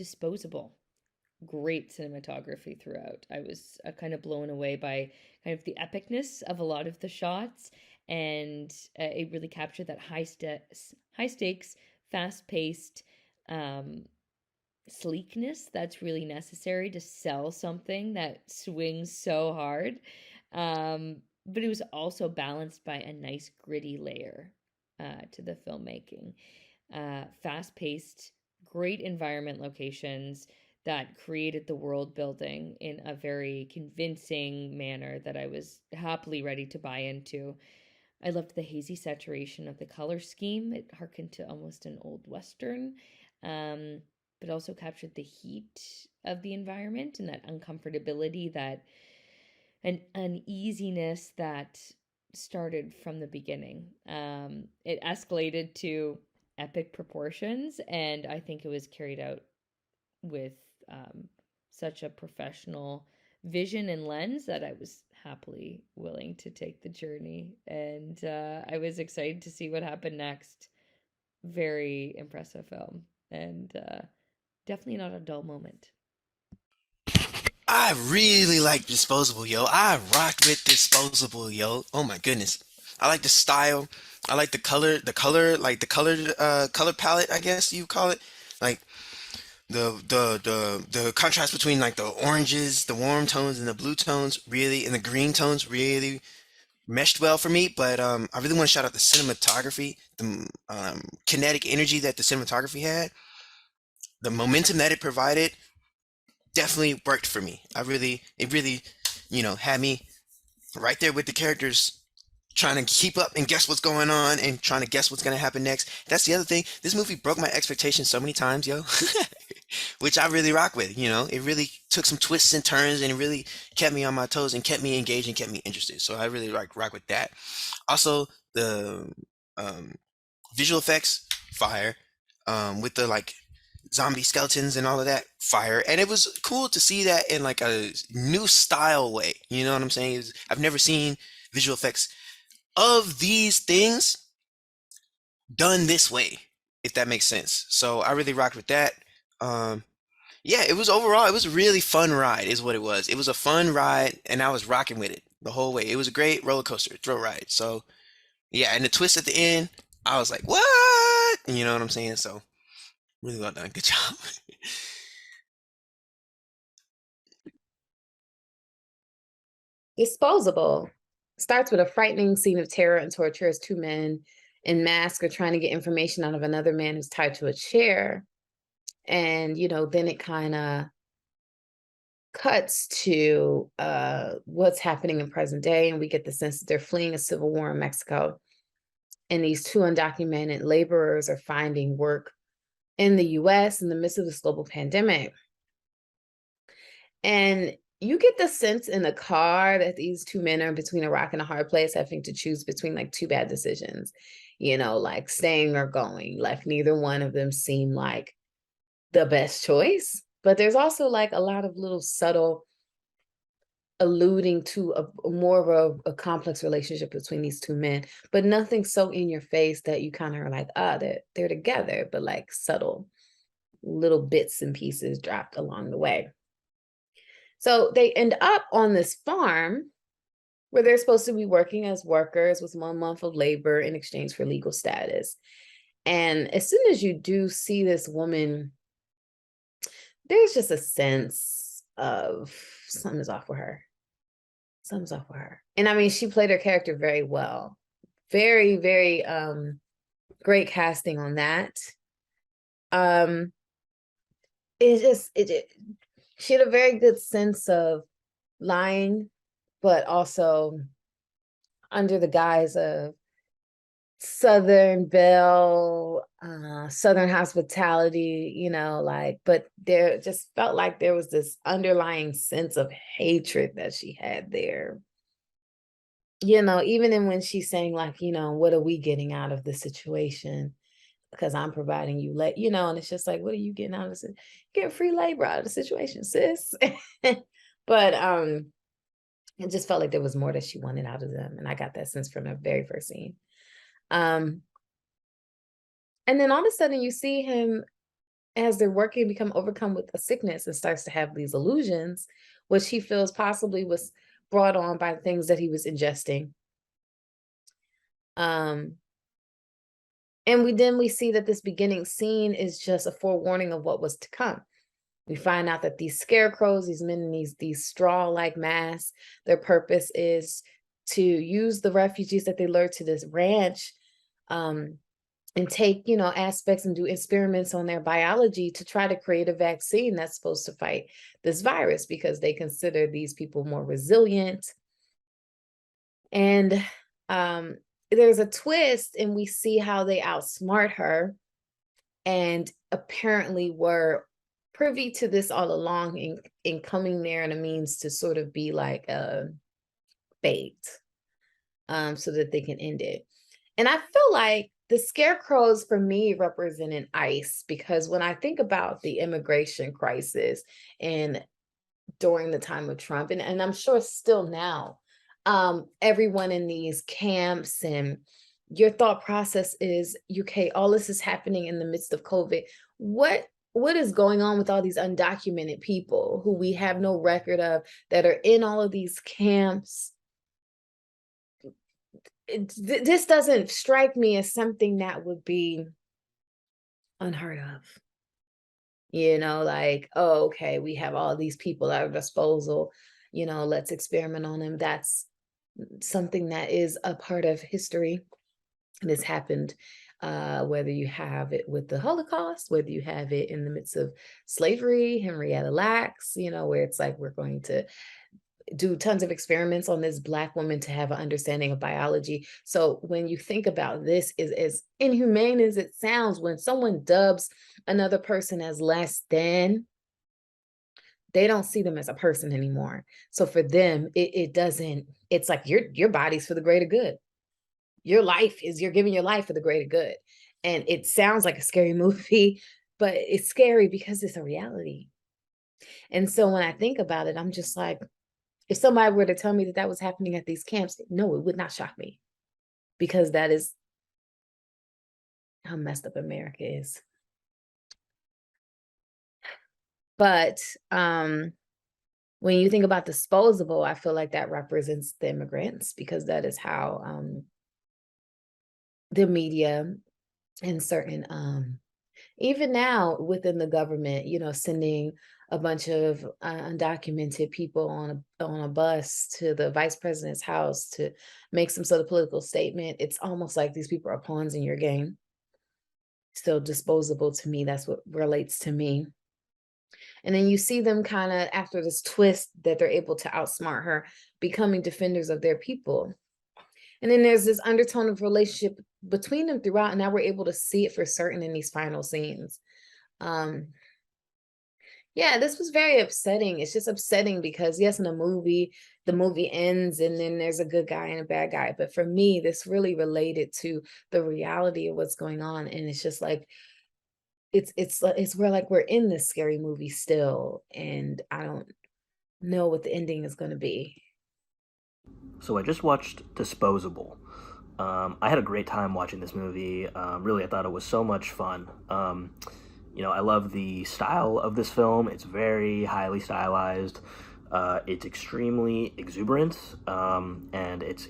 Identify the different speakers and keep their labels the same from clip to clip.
Speaker 1: Disposable. Great cinematography throughout. I was kind of blown away by kind of the epicness of a lot of the shots, and it really captured that high stakes, fast paced um, sleekness that's really necessary to sell something that swings so hard. But it was also balanced by a nice gritty layer to the filmmaking. Fast paced, great environment locations that created the world building in a very convincing manner that I was happily ready to buy into. I loved the hazy saturation of the color scheme. It harkened to almost an old Western, um, but also captured the heat of the environment and that uncomfortability, that an uneasiness that started from the beginning. It escalated to epic proportions, and I think it was carried out with um, such a professional vision and lens that I was happily willing to take the journey. And I was excited to see what happened next. Very impressive film, and definitely not a dull moment.
Speaker 2: I really like Disposable, yo. I rocked with Disposable, yo. Oh my goodness. I like the style. I like like the color palette, I guess you call it. Like the contrast between like the oranges, the warm tones and the blue tones really and the green tones really meshed well for me. But I really want to shout out the cinematography, the kinetic energy that the cinematography had, the momentum that it provided definitely worked for me. It really, had me right there with the characters trying to keep up and guess what's going on and trying to guess what's going to happen next. That's the other thing. This movie broke my expectations so many times, yo, which I really rock with. It really took some twists and turns and it really kept me on my toes and kept me engaged and kept me interested. So I really rock with that. Also, the um, visual effects, fire, with the like zombie skeletons and all of that, fire. And it was cool to see that in like a new style way. You know what I'm saying? I've never seen visual effects of these things done this way, if that makes sense. So I really rocked with that. Um, yeah, it was overall, it was a really fun ride, is what it was. It was a fun ride, and I was rocking with it the whole way. It was a great roller coaster thrill ride. So yeah, and the twist at the end, I was like, what? You know what I'm saying? So really well done. Good job.
Speaker 3: Disposable starts with a frightening scene of terror and torture as two men in masks are trying to get information out of another man who's tied to a chair. And, then it kind of cuts to what's happening in present day. And we get the sense that they're fleeing a civil war in Mexico. And these two undocumented laborers are finding work in the US in the midst of this global pandemic. And you get the sense in the car that these two men are between a rock and a hard place, having to choose between like two bad decisions, like staying or going. Like neither one of them seem like the best choice. But there's also like a lot of little subtle alluding to a more of a complex relationship between these two men, but nothing so in your face that you kind of are like, they're together, but like subtle little bits and pieces dropped along the way. So they end up on this farm where they're supposed to be working as workers with 1 month of labor in exchange for legal status. And as soon as you do see this woman, there's just a sense of something's off with her. Something's off with her. And I mean, she played her character very well. Very, very great casting on that. Um, she had a very good sense of lying, but also under the guise of Southern belle, Southern hospitality, but there just felt like there was this underlying sense of hatred that she had there. Even in when she's saying like, what are we getting out of the situation? Because I'm providing you, and it's just like, what are you getting out of this? Get free labor out of the situation, sis. But it just felt like there was more that she wanted out of them. And I got that sense from the very first scene. And then all of a sudden you see him as they're working, become overcome with a sickness and starts to have these illusions, which he feels possibly was brought on by things that he was ingesting. Um, and we see that this beginning scene is just a forewarning of what was to come. We find out that these scarecrows, these men in these straw-like masks, their purpose is to use the refugees that they lured to this ranch, um, and take, aspects and do experiments on their biology to try to create a vaccine that's supposed to fight this virus because they consider these people more resilient. And um, there's a twist, and we see how they outsmart her and apparently were privy to this all along in coming there in a means to sort of be like a bait, so that they can end it. And I feel like the scarecrows for me represent an ICE, because when I think about the immigration crisis and during the time of Trump, and I'm sure still now, everyone in these camps, and your thought process is, okay, all this is happening in the midst of COVID. What is going on with all these undocumented people who we have no record of that are in all of these camps? This doesn't strike me as something that would be unheard of. Like, oh, okay, we have all these people at our disposal, let's experiment on them. That's something that is a part of history. And it's happened, whether you have it with the Holocaust, whether you have it in the midst of slavery, Henrietta Lacks, where it's like, we're going to do tons of experiments on this Black woman to have an understanding of biology. So when you think about this, is as inhumane as it sounds, when someone dubs another person as less than, they don't see them as a person anymore. So for them, it doesn't, it's like your body's for the greater good. You're giving your life for the greater good. And it sounds like a scary movie, but it's scary because it's a reality. And so when I think about it, I'm just like, if somebody were to tell me that that was happening at these camps, no, it would not shock me, because that is how messed up America is. But when you think about Disposable, I feel like that represents the immigrants, because that is how the media and certain even now within the government, sending a bunch of undocumented people on a bus to the vice president's house to make some sort of political statement. It's almost like these people are pawns in your game. Still disposable to me. That's what relates to me. And then you see them kind of, after this twist that they're able to outsmart her, becoming defenders of their people. And then there's this undertone of relationship between them throughout, and now we're able to see it for certain in these final scenes. Yeah, this was very upsetting. It's just upsetting because, yes, in the movie ends and then there's a good guy and a bad guy. But for me, this really related to the reality of what's going on. And it's just like, it's where like we're in this scary movie still, and I don't know what the ending is going to be.
Speaker 4: So I just watched Disposable. I had a great time watching this movie. Really, I thought it was so much fun. I love the style of this film. It's very highly stylized. It's extremely exuberant, and it's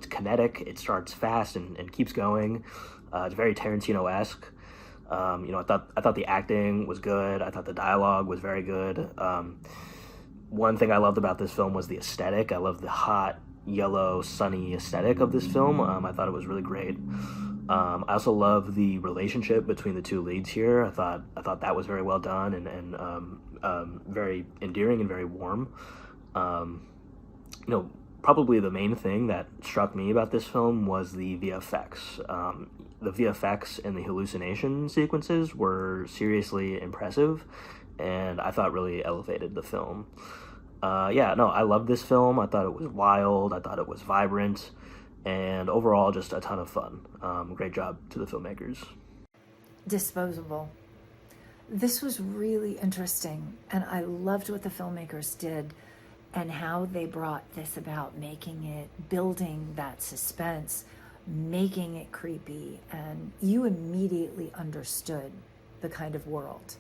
Speaker 4: kinetic. It starts fast and keeps going. It's very Tarantino-esque. I thought the acting was good. I thought the dialogue was very good. One thing I loved about this film was the aesthetic. I love the hot, yellow, sunny aesthetic of this film. I thought it was really great. I also love the relationship between the two leads here. I thought that was very well done and very endearing and very warm. Um, Probably the main thing that struck me about this film was the VFX. The VFX and the hallucination sequences were seriously impressive, and I thought really elevated the film. I love this film. I thought it was wild. I thought it was vibrant, and overall, just a ton of fun. Great job to the filmmakers.
Speaker 5: Disposable. This was really interesting, and I loved what the filmmakers did and how they brought this about, making it, building that suspense, making it creepy, and you immediately understood the kind of world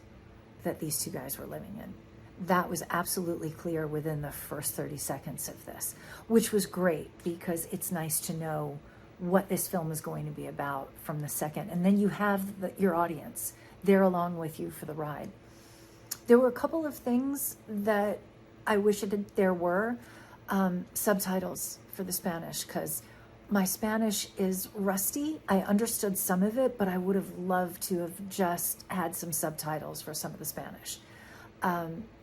Speaker 5: that these two guys were living in. That was absolutely clear within the first 30 seconds of this, which was great because it's nice to know what this film is going to be about from the second. And then you have your audience there along with you for the ride. There were a couple of things that I wish there were subtitles for the Spanish, because my Spanish is rusty. I understood some of it, but I would have loved to have just had some subtitles for some of the Spanish.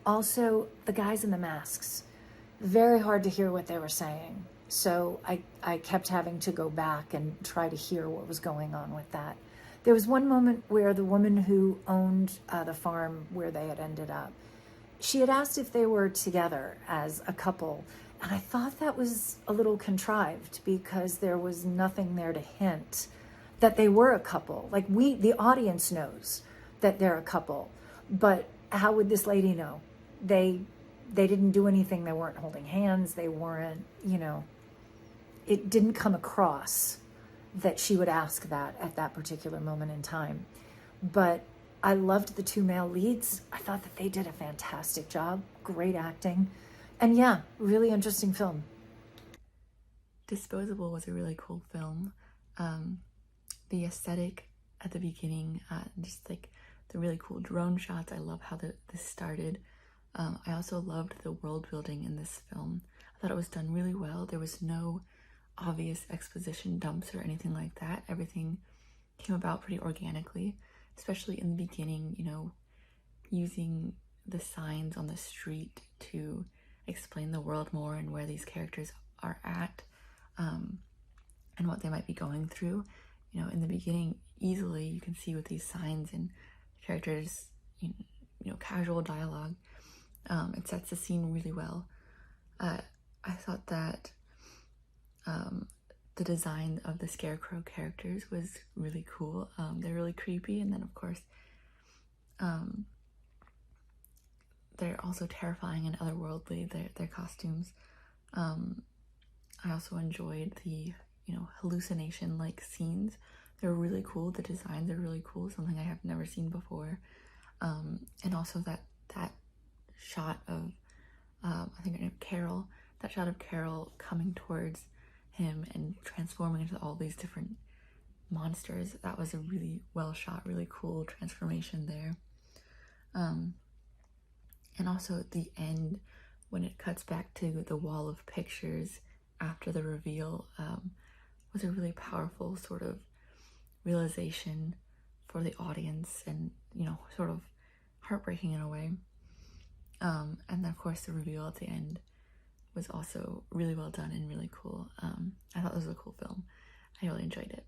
Speaker 5: Also, the guys in the masks, very hard to hear what they were saying. So I kept having to go back and try to hear what was going on with that. There was one moment where the woman who owned the farm where they had ended up, she had asked if they were together as a couple. And I thought that was a little contrived because there was nothing there to hint that they were a couple. Like the audience knows that they're a couple, but how would this lady know? They didn't do anything. They weren't holding hands. They weren't, it didn't come across that she would ask that at that particular moment in time. But I loved the two male leads. I thought that they did a fantastic job. Great acting. And yeah, really interesting film.
Speaker 6: Disposable was a really cool film. The aesthetic at the beginning, just like the really cool drone shots. I love how this started. I also loved the world building in this film. I thought it was done really well. There was no obvious exposition dumps or anything like that. Everything came about pretty organically, especially in the beginning, using the signs on the street to explain the world more and where these characters are at, and what they might be going through. In the beginning, easily you can see with these signs and characters, casual dialogue, it sets the scene really well. I thought that the design of the Scarecrow characters was really cool. They're really creepy, and then of course they're also terrifying and otherworldly, their costumes. I also enjoyed the hallucination-like scenes. They're really cool. The designs are really cool, something I have never seen before. And also that shot of I think her name Carol, that shot of Carol coming towards him and transforming into all these different monsters. That was a really well shot, really cool transformation there. And also at the end, when it cuts back to the wall of pictures after the reveal, was a really powerful sort of realization for the audience, and sort of heartbreaking in a way. And then of course the reveal at the end was also really well done and really cool. I thought this was a cool film. I really enjoyed it.